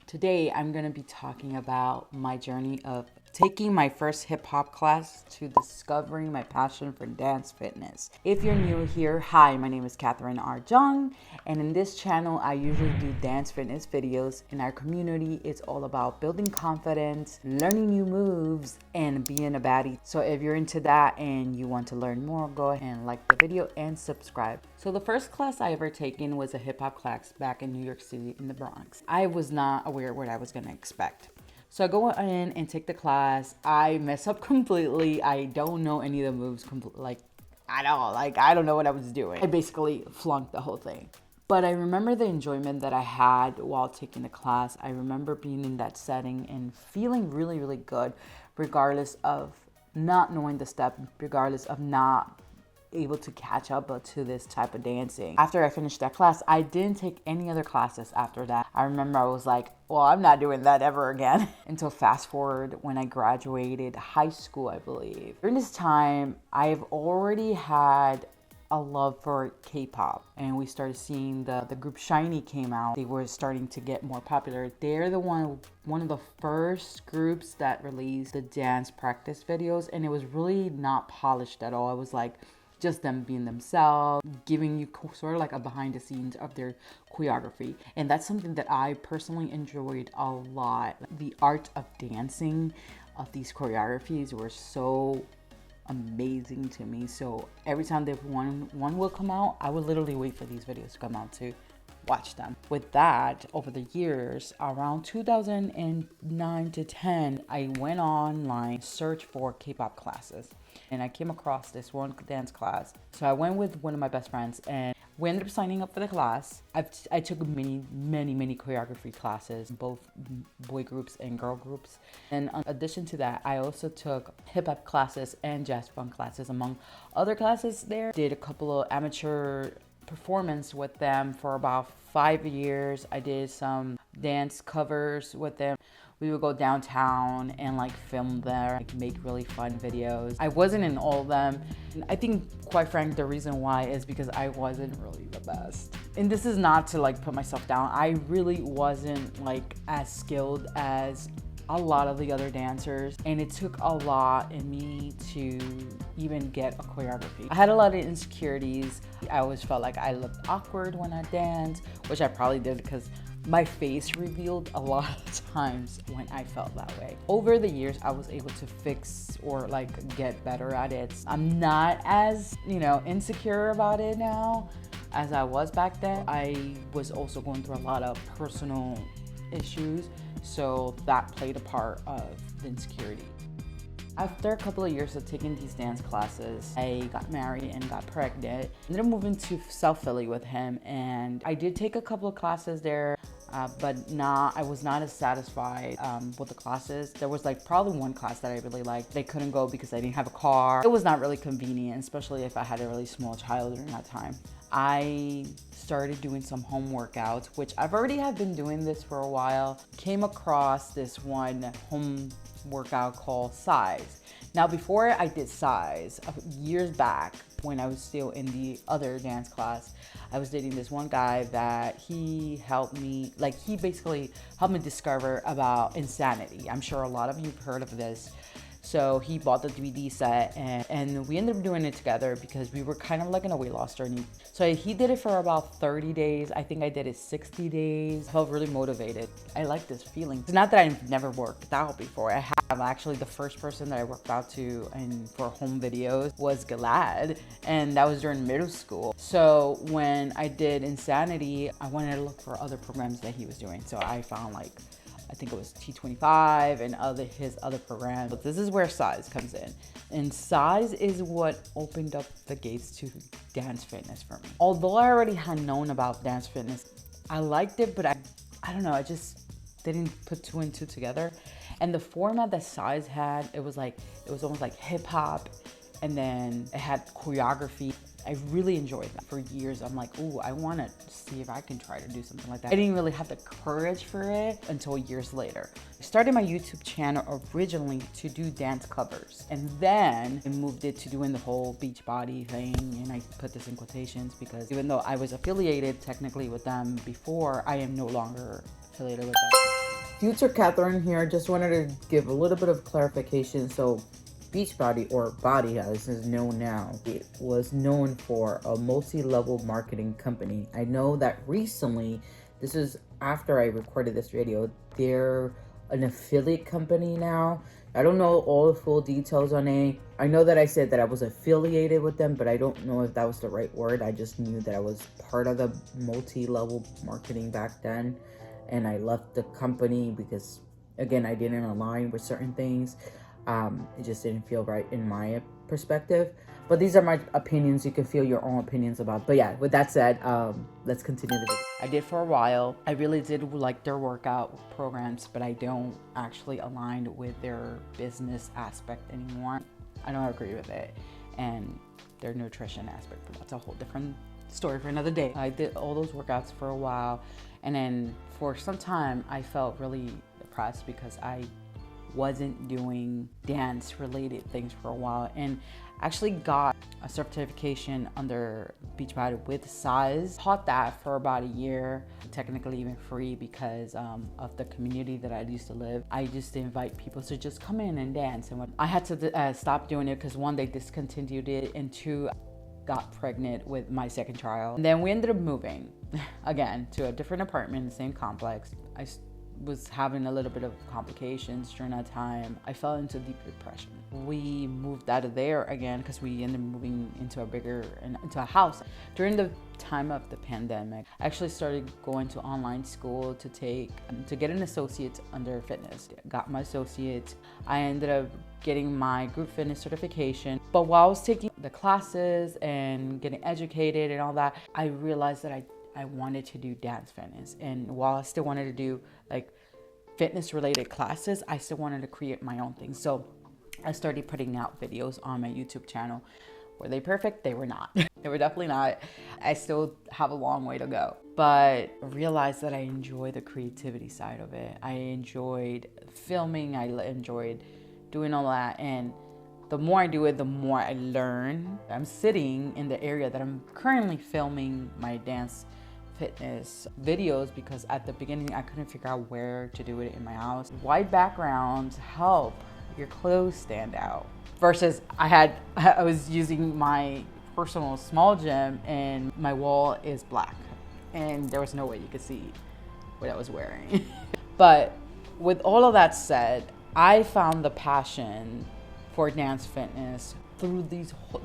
Today, I'm going to be talking about my journey of taking my first hip hop class to discovering my passion for dance fitness. If you're new here, hi, my name is Catherine R. Jung, and in this channel, I usually do dance fitness videos. In our community, it's all about building confidence, learning new moves, and being a baddie. So if you're into that and you want to learn more, go ahead and like the video and subscribe. So the first class I ever taken was a hip hop class back in New York City in the Bronx. I was not aware what I was going to expect. So I go in and take the class. I mess up completely. I don't know any of the moves at all. I don't know what I was doing. I basically flunked the whole thing. But I remember the enjoyment that I had while taking the class. I remember being in that setting and feeling really, really good, regardless of not knowing the step, regardless of not able to catch up to this type of dancing. After I finished that class, I didn't take any other classes after that. I remember I was like, well, I'm not doing that ever again. Until fast forward when I graduated high school, I believe. During this time, I've already had a love for K-pop, and we started seeing the group SHINee came out. They were starting to get more popular. They're the one of the first groups that released the dance practice videos, and it was really not polished at all. It was like just them being themselves, giving you sort of like a behind the scenes of their choreography. And that's something that I personally enjoyed a lot. The art of dancing of these choreographies were so amazing to me. So every time that one will come out, I would literally wait for these videos to come out to watch them. With that, over the years, around 2009 to 10, I went online, searched for K-pop classes, and I came across this one dance class. So I went with one of my best friends, and we ended up signing up for the class. I took many choreography classes, both boy groups and girl groups. And in addition to that, I also took hip hop classes and jazz funk classes, among other classes there. Did a couple of amateur performance with them for about 5 years. I did some dance covers with them. We would go downtown and film there, make really fun videos. I wasn't in all of them. I think, quite frankly, the reason why is because I wasn't really the best. And this is not to put myself down. I really wasn't as skilled as a lot of the other dancers, and it took a lot in me to even get a choreography. I had a lot of insecurities. I always felt like I looked awkward when I danced, which I probably did because my face revealed a lot of times when I felt that way. Over the years, I was able to fix or get better at it. I'm not as, insecure about it now as I was back then. I was also going through a lot of personal issues, so that played a part of the insecurity. After a couple of years of taking these dance classes, I got married and got pregnant. I ended up moving to South Philly with him, and I did take a couple of classes there, but I was not as satisfied with the classes. There was probably one class that I really liked. They couldn't go because I didn't have a car. It was not really convenient, especially if I had a really small child during that time. I started doing some home workouts, which I've already been doing this for a while. Came across this one home workout called Size. Now, before I did Size, years back when I was still in the other dance class, I was dating this one guy that he helped me, he basically helped me discover about Insanity. I'm sure a lot of you have heard of this. So he bought the DVD set, and we ended up doing it together because we were kind of in a weight loss journey. So he did it for about 30 days. I think I did it 60 days. I felt really motivated. I like this feeling. It's not that I've never worked out before. I have. Actually, the first person that I worked out to and for home videos was Gilad, and that was during middle school. So when I did Insanity, I wanted to look for other programs that he was doing. So I found I think it was T25 and his other programs. But this is where Size comes in. And Size is what opened up the gates to dance fitness for me. Although I already had known about dance fitness, I liked it, but I don't know, I just didn't put two and two together. And the format that Size had, it was almost like hip hop, and then it had choreography. I really enjoyed that. For years, I'm like, ooh, I want to see if I can try to do something like that. I didn't really have the courage for it until years later. I started my YouTube channel originally to do dance covers, and then I moved it to doing the whole beach body thing, and I put this in quotations because even though I was affiliated technically with them before, I am no longer affiliated with them. Future Catherine here. Just wanted to give a little bit of clarification. So Beachbody, or Body as is known now, it was known for a multi-level marketing company. I know that recently, this is after I recorded this video, they're an affiliate company now. I don't know all the full details on it. I know that I said that I was affiliated with them, but I don't know if that was the right word. I just knew that I was part of the multi-level marketing back then, and I left the company because, again, I didn't align with certain things. It just didn't feel right in my perspective. But these are my opinions. You can feel your own opinions about it. But yeah, with that said, let's continue the video. I did for a while. I really did like their workout programs, but I don't actually align with their business aspect anymore. I don't agree with it. And their nutrition aspect, but that's a whole different story for another day. I did all those workouts for a while, and then for some time I felt really depressed because I wasn't doing dance related things for a while, and actually got a certification under Beachbody with size. Taught that for about a year, technically even free because of the community that I used to live. I used to invite people to just come in and dance, and I had to stop doing it because one, they discontinued it, and two, got pregnant with my second child. And then we ended up moving again to a different apartment in the same complex. I was having a little bit of complications during that time. I fell into deep depression. We moved out of there again because we ended up moving into a house. During the time of the pandemic, I actually started going to online school to get an associate under fitness. Got my associate. I ended up getting my Group Fitness certification. But while I was taking the classes and getting educated and all that, I realized that I wanted to do dance fitness. And while I still wanted to do like fitness related classes, I still wanted to create my own thing. So I started putting out videos on my YouTube channel. Were they perfect? They were not. They were definitely not. I still have a long way to go. But I realized that I enjoy the creativity side of it. I enjoyed filming. I enjoyed doing all that. And the more I do it, the more I learn. I'm sitting in the area that I'm currently filming my dance fitness videos because at the beginning I couldn't figure out where to do it in my house. White backgrounds help your clothes stand out. Versus I was using my personal small gym and my wall is black and there was no way you could see what I was wearing. But with all of that said, I found the passion for dance fitness through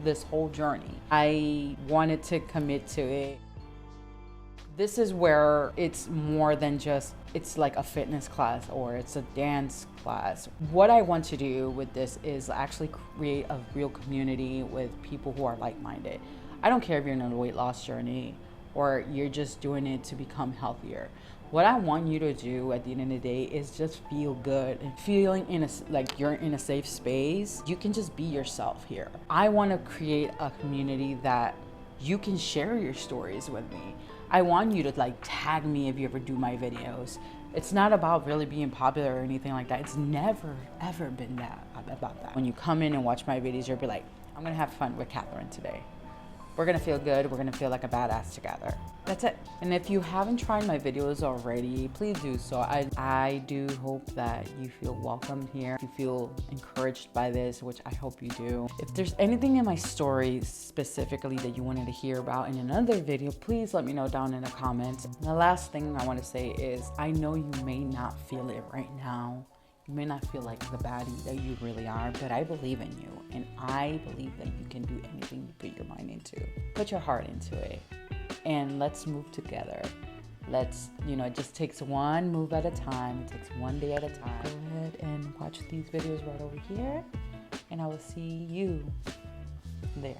this whole journey. I wanted to commit to it. This is where it's more than just, it's like a fitness class or it's a dance class. What I want to do with this is actually create a real community with people who are like-minded. I don't care if you're in a weight loss journey or you're just doing it to become healthier. What I want you to do at the end of the day is just feel good and feeling like you're in a safe space. You can just be yourself here. I want to create a community that you can share your stories with me. I want you to like tag me if you ever do my videos. It's not about really being popular or anything like that. It's never ever been about that. When you come in and watch my videos, you'll be like, I'm gonna have fun with Catherine today. We're gonna feel good. We're gonna feel like a badass together. That's it. And if you haven't tried my videos already, please do so. I do hope that you feel welcome here. You feel encouraged by this, which I hope you do. If there's anything in my story specifically that you wanted to hear about in another video, please let me know down in the comments. And the last thing I want to say is, I know you may not feel it right now. You may not feel like the baddie that you really are, but I believe in you. And I believe that you can do anything you put your mind into. Put your heart into it. And let's move together. It just takes one move at a time. It takes one day at a time. Go ahead and watch these videos right over here. And I will see you there.